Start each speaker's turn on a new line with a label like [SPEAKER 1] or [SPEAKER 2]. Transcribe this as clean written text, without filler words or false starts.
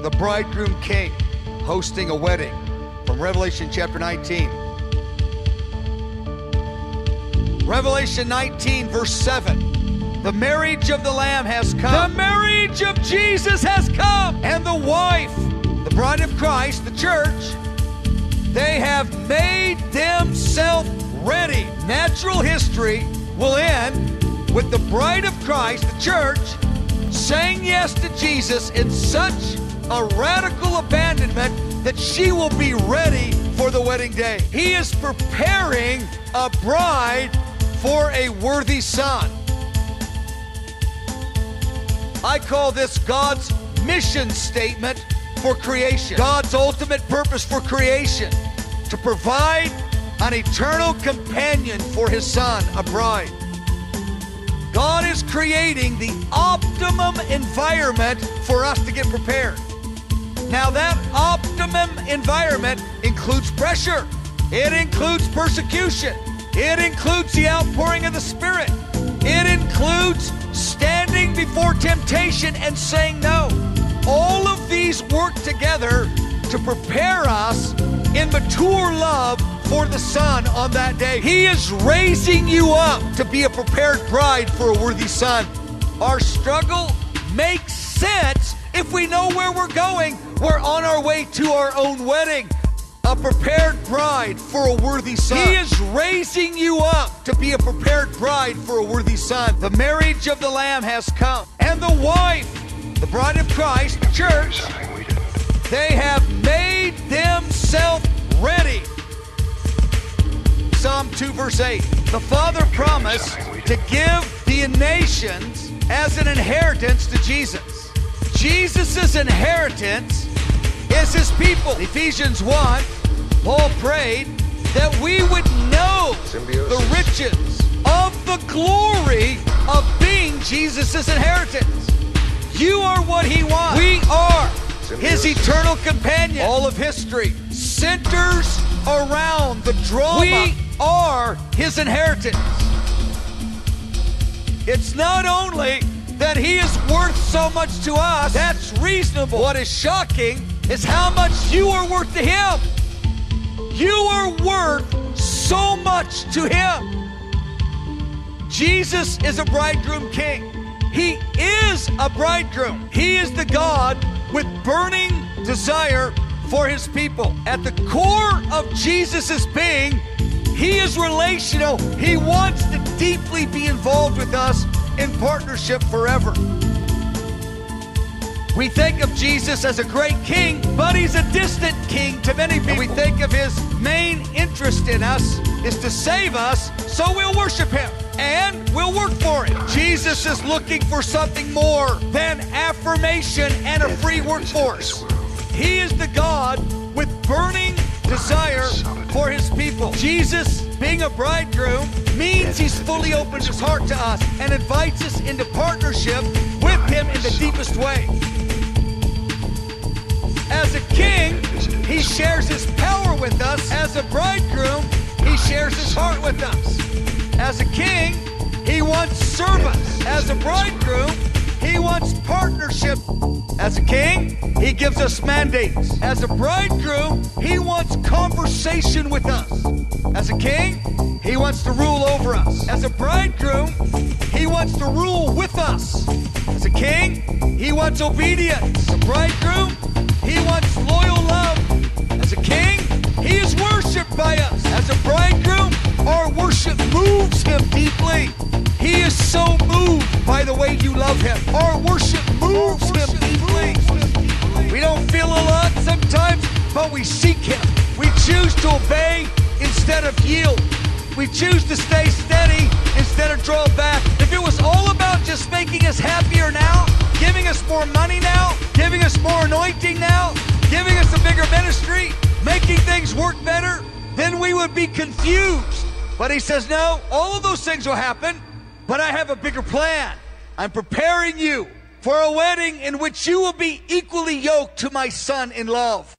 [SPEAKER 1] the bridegroom king hosting a wedding from Revelation chapter 19. Revelation 19 verse 7. The marriage of the Lamb has come. The marriage of Jesus has come. And the wife, the bride of Christ, the church, they have made themselves ready. Natural history will end with the bride of Christ, the church, saying yes to Jesus in such a radical abandonment that she will be ready for the wedding day. He is preparing a bride for a worthy son. I call this God's mission statement for creation. God's ultimate purpose for creation, to provide an eternal companion for his son, a bride. God is creating the optimum environment for us to get prepared. Now that optimum environment includes pressure. It includes persecution. It includes the outpouring of the Spirit. It includes standing before temptation and saying no. All of these work together to prepare us in mature love for the Son on that day. He is raising you up to be a prepared bride for a worthy son. Our struggle makes sense if we know where we're going. We're on our way to our own wedding. A prepared bride for a worthy son. He is raising you up to be a prepared bride for a worthy son. The marriage of the Lamb has come. And the wife, the bride of Christ, the church, they have made themselves ready. Psalm 2 verse 8. The Father promised to give the nations as an inheritance to Jesus. Jesus' inheritance is his people. Ephesians 1, Paul prayed that we would know the riches of the glory of being Jesus' inheritance. You are what he wants. We are his eternal companion. All of history centers around the drama. We are his inheritance. It's not only that he is worth so much to us, that's reasonable. What is shocking is how much you are worth to him. You are worth so much to him. Jesus is a bridegroom king. He is a bridegroom. He is the God with burning desire for his people. At the core of Jesus' being, he is relational. He wants to deeply be involved with us in partnership forever. We think of Jesus as a great king, but he's a distant king to many people. And we think of his main interest in us is to save us, so we'll worship him and we'll work for it. Jesus is looking for something more than affirmation and a free workforce. He is the God with burning desire for his people. Jesus, being a bridegroom, means he's fully opened his heart to us and invites us into partnership with him in the deepest way. As a king, he shares his power with us. As a bridegroom, he shares his heart with us. As a king, he wants service. As a bridegroom, he wants partnership. As a king, he gives us mandates. As a bridegroom, he wants conversation with us. As a king, he wants to rule over us. As a bridegroom, he wants to rule with us. As a king, he wants obedience. As a bridegroom, he wants loyal love. As a king, he is worshipped by us. As a bridegroom, our worship moves him deeply. He is so moved by the way you love him. Our worship moves him deeply. We don't feel a lot sometimes, but we seek him. We choose to obey instead of yield. We choose to stay steady instead of draw back. If it was all about just making us happier now, giving us more money now, giving us more anointing now, giving us a bigger ministry, making things work better, then we would be confused. But he says, no, all of those things will happen, but I have a bigger plan. I'm preparing you for a wedding in which you will be equally yoked to my son in love.